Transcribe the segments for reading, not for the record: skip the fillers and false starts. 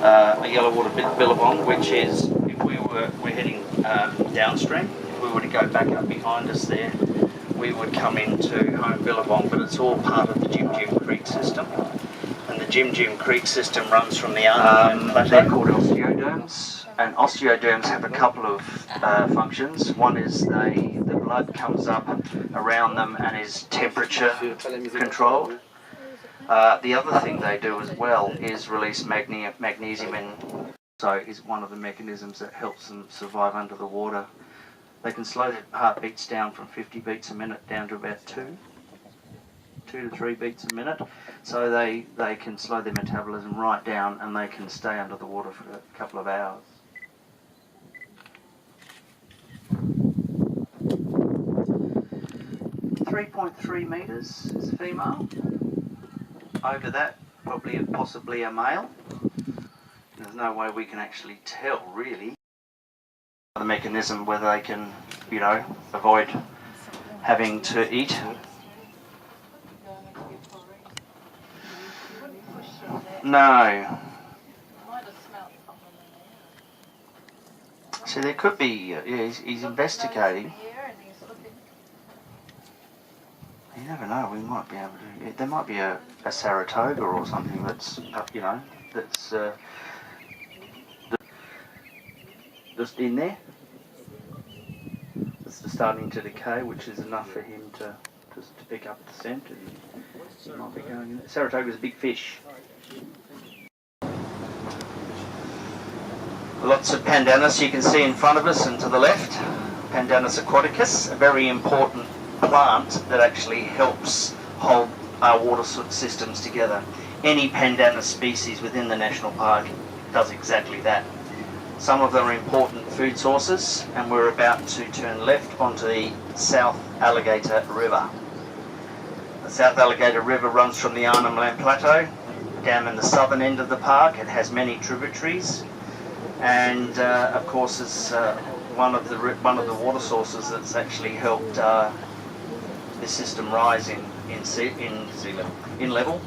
a yellow water billabong, which is, if we're heading downstream, if we were to go back up behind us there, we would come into Home Billabong, but it's all part of the Jim Jim Creek system. And the Jim Jim Creek system runs from the Arnhem Plateau. They're called osteoderms, and osteoderms have a couple of functions. One is the blood comes up around them and is temperature controlled. The other thing they do as well is release magnesium, and so is one of the mechanisms that helps them survive under the water. They can slow their heartbeats down from 50 beats a minute down to about 2 to 3 beats a minute. So they can slow their metabolism right down, and they can stay under the water for a couple of hours. .3 metres is female. Over that, possibly a male. There's no way we can actually tell, really. The mechanism whether they can, avoid having to eat. No. So there could be, he's investigating. You never know, we might be able to, there might be a Saratoga or something that's, that's just in there. It's starting to decay, which is enough for him to pick up the scent, and he might be going in there. Saratoga's a big fish. Lots of Pandanus you can see in front of us and to the left. Pandanus aquaticus, a very important plant that actually helps hold our water systems together. Any Pandanus species within the national park does exactly that. Some of them are important food sources, and we're about to turn left onto the South Alligator River. The South Alligator River runs from the Arnhem Land Plateau down in the southern end of the park. It has many tributaries, and of course it's one of the water sources that's actually helped the system rise in level.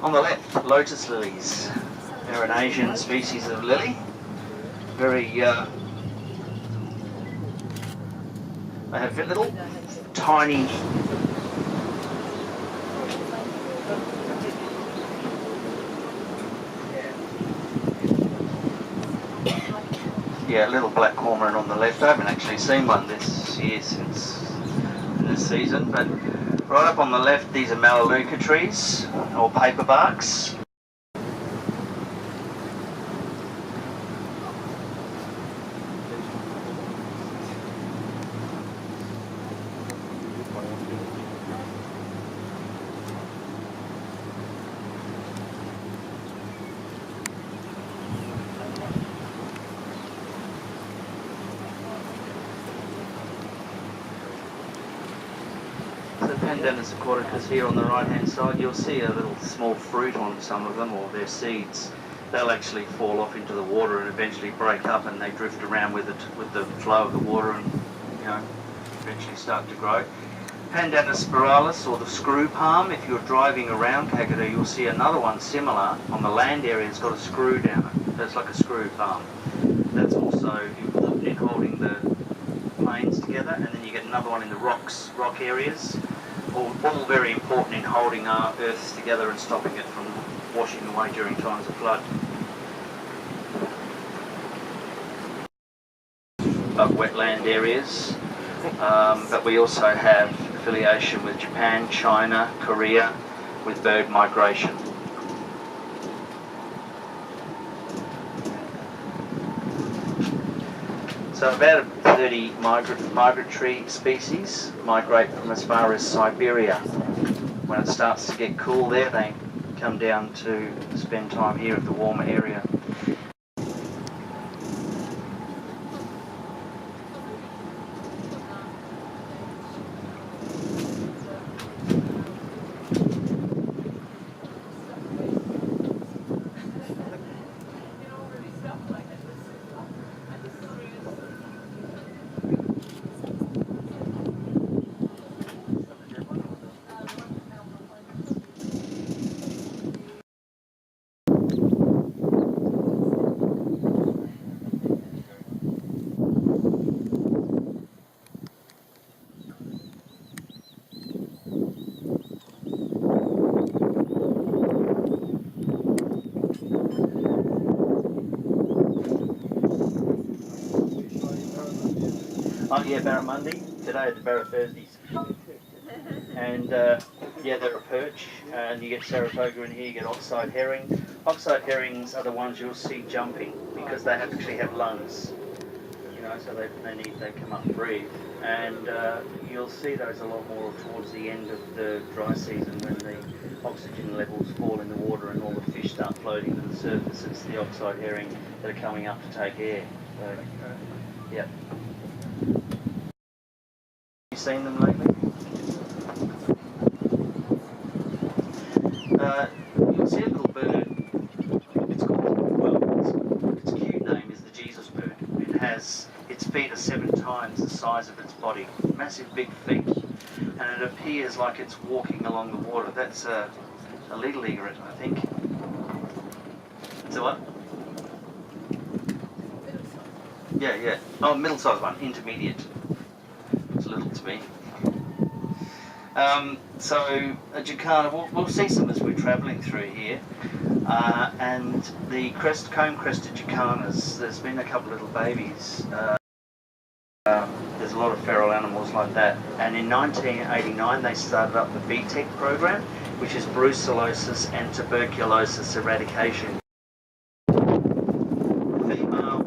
On the left, lotus lilies. They're an Asian species of lily. Very, they have little tiny little black cormorant on the left. I haven't actually seen one this year since this season, but right up on the left, these are Melaleuca trees, or paperbarks. Pandanus aquaticus here on the right hand side, you'll see a little small fruit on some of them, or their seeds. They'll actually fall off into the water and eventually break up, and they drift around with the flow of the water, and eventually start to grow. Pandanus spiralis, or the screw palm. If you're driving around Kakadu, you'll see another one similar on the land area. It's got a screw down it. That's like a screw palm. That's also important in holding the plains together. And then you get another one in the rock areas. All very important in holding our earths together and stopping it from washing away during times of flood. Of wetland areas, but we also have affiliation with Japan, China, Korea, with bird migration. So about 30 migratory species migrate from as far as Siberia. When it starts to get cool there, they come down to spend time here at the warmer area. Yeah, barramundi. Today it's barra Thursdays. And yeah, they're a perch, and you get Saratoga in here, you get oxide herring. Oxide herrings are the ones you'll see jumping because they actually have lungs, you know, so they come up and breathe. And you'll see those a lot more towards the end of the dry season when the oxygen levels fall in the water and all the fish start floating to the surface. It's the oxide herring that are coming up to take air. So, yeah. You seen them lately? You'll see a little bird. It's called, well, its cute name is the Jesus bird. Its feet are 7 times the size of its body. Massive big feet. And it appears like it's walking along the water. That's a little egret, I think. It's a what? Yeah. Oh, middle-sized one. Intermediate. It's little to me. So a jacana, we'll see some as we're travelling through here, and the comb-crested jacanas, there's been a couple of little babies. There's a lot of feral animals like that, and in 1989 they started up the BTEC program, which is brucellosis and tuberculosis eradication. Female.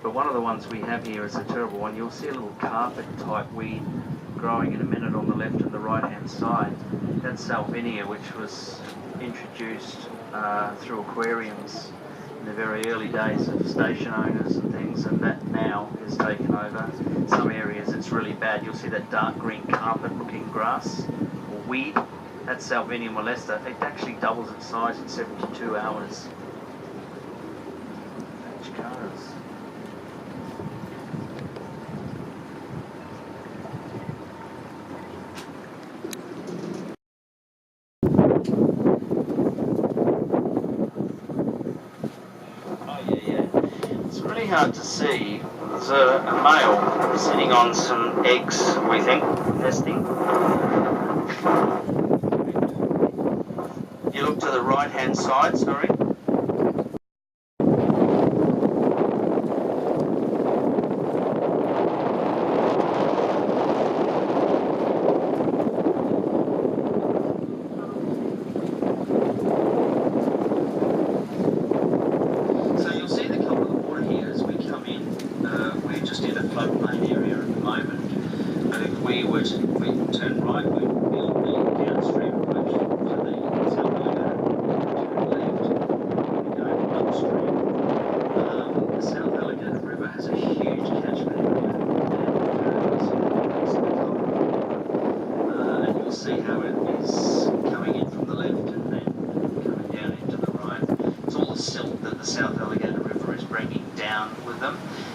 But one of the ones we have here is a terrible one. You'll see a little carpet type weed growing in a minute on the left and the right hand side. That's Salvinia, which was introduced through aquariums in the very early days of station owners and things, and that now has taken over. Some areas it's really bad. You'll see that dark green carpet looking grass or weed. That's Salvinia molesta. It actually doubles its size in 72 hours. Jacanas. Hard to see. There's a male sitting on some eggs, we think, nesting. You look to the right hand side, sorry.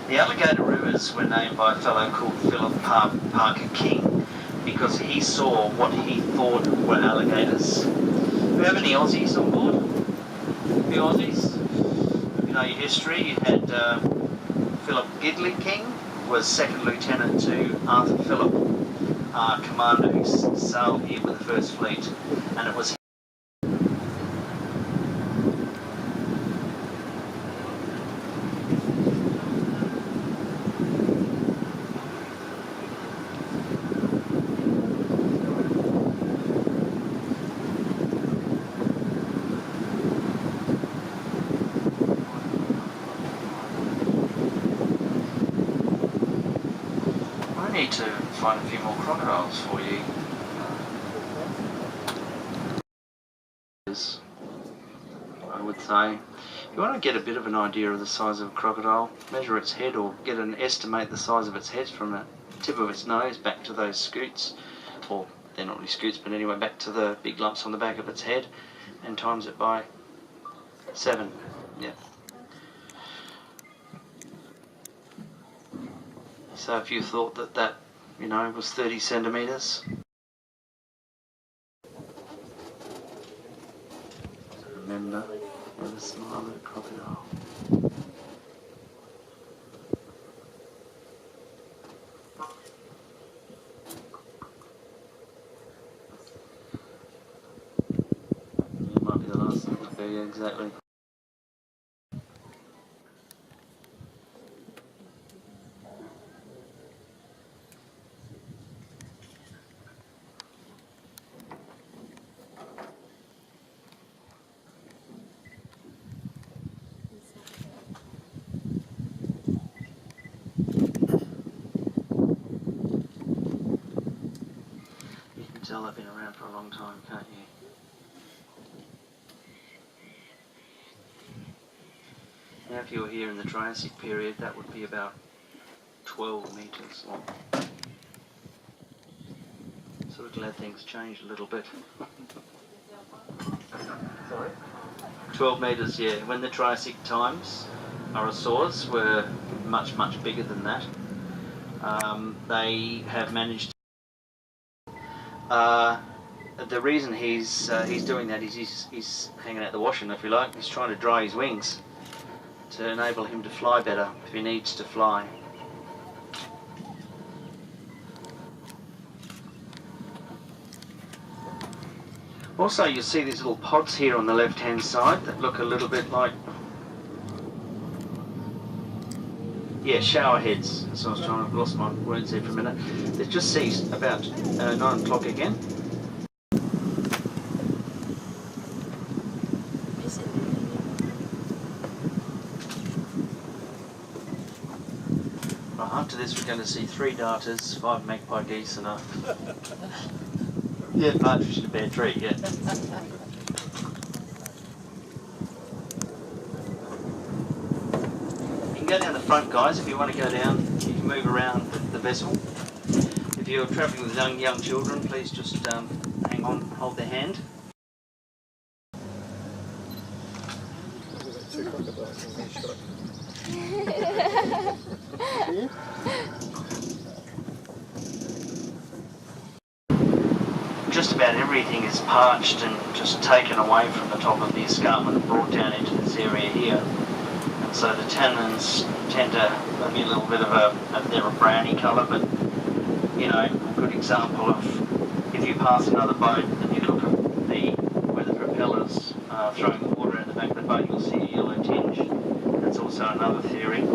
The Alligator Rivers were named by a fellow called Philip Parker King because he saw what he thought were alligators. Do we have any Aussies on board? The Aussies? You know your history. You had Philip Gidley King, was second lieutenant to Arthur Phillip, commander who sailed here with the First Fleet, and it was to find a few more crocodiles for you. I would say, if you want to get a bit of an idea of the size of a crocodile, measure its head or estimate the size of its head from the tip of its nose back to those scoots, or they're not really scoots, but anyway, back to the big lumps on the back of its head, and times it by 7. Yeah. So if you thought that, you know, was 30 centimetres. Remember, never smile at a crocodile. Yeah, exactly. You can tell they've been around for a long time, can't you? Now, if you were here in the Triassic period, that would be about 12 metres long. Sort of glad things changed a little bit. Sorry? 12 metres, yeah. When the Triassic times, Orosaurs were much, much bigger than that. They have managed. The reason he's doing that is he's hanging out the washing, if you like. He's trying to dry his wings to enable him to fly better if he needs to fly. Also, you see these little pods here on the left-hand side that look a little bit like, yeah, shower heads. So I was trying to lost my words there for a minute. Let's just see about 9 o'clock again. Right, after this we're going to see 3 darters, 5 magpie geese and a partridge in a bare tree, yeah. You can go down the front, guys, if you want to go down. You can move around the vessel. If you're travelling with young children, please just hang on, hold their hand. Just about everything is parched and just taken away from the top of the escarpment and brought down into this area here. And so the tannins tend to be a little bit of they're a browny colour, but you know, a good example of if you pass another boat and you look at where the propellers are throwing the water out the back of the boat, you'll see a yellow tinge. That's also another theory.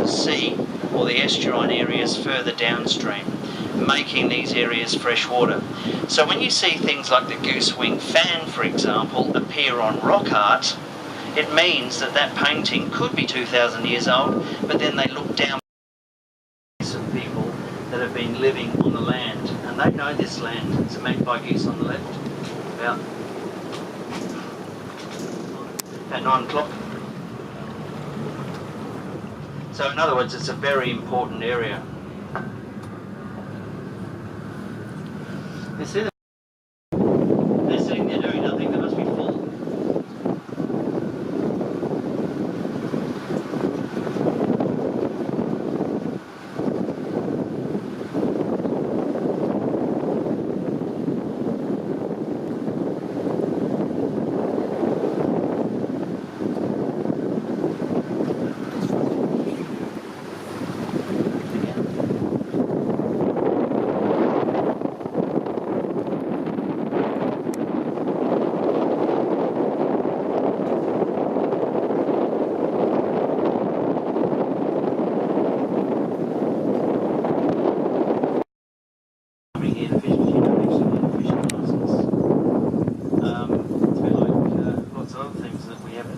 Sea or the estuarine areas further downstream, making these areas freshwater. So when you see things like the goose-wing fan, for example, appear on rock art, it means that that painting could be 2,000 years old, but then they look down at people that have been living on the land, and they know this land. It's a magpie geese on the left, about 9 o'clock. So in other words, it's a very important area. You see them? They're sitting there doing nothing, they must be full.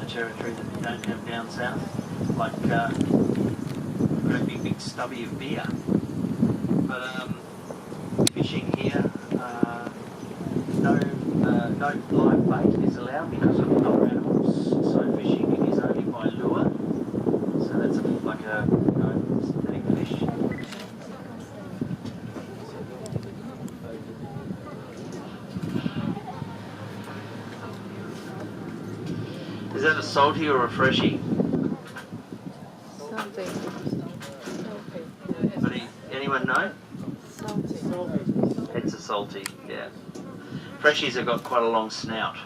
Territory that we don't have down south, like a great big stubby of beer. But fishing here, no live bait is allowed because of other animals. So fishing is only by lure. So that's like a synthetic fish. Is that a salty or a freshy? Salty. Anyone know? Salty. It's a salty, yeah. Freshies have got quite a long snout,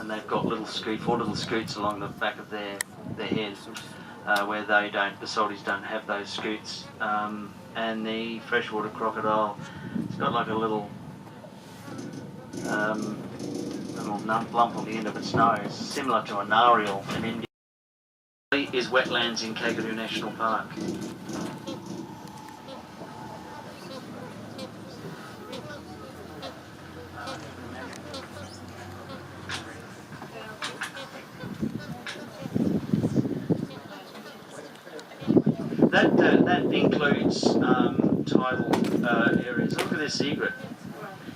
and they've got four little scoots along the back of their head, where the salties don't have those scoots. And the freshwater crocodile, it's got like a little lump on the end of its nose, similar to a narwhal in India. Is wetlands in Kakadu National Park. That includes tidal areas. Look at this egret.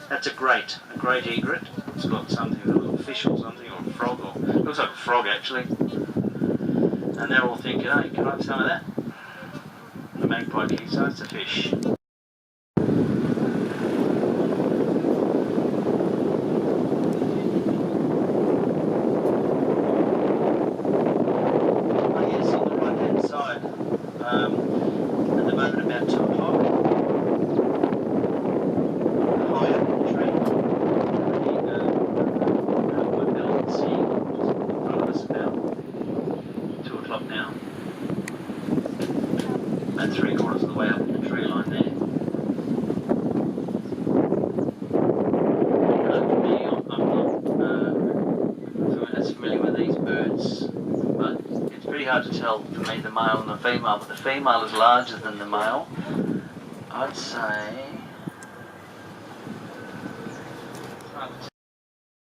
That's a great egret. It's got something, a little fish or something, or a frog, or it looks like a frog actually. And they're all thinking, hey, can I have some of that? And the magpie thinks, oh, it's a fish. Oh yes, on the right hand side, at the moment about 2 o'clock, high up in the tree, we're building seeing just in front of us about 2 o'clock now. About 3/4 of the way up the tree line there. For me, I'm not as familiar with these birds, but it's pretty hard to tell for me the male and the female, but the female is larger than the male. I'd say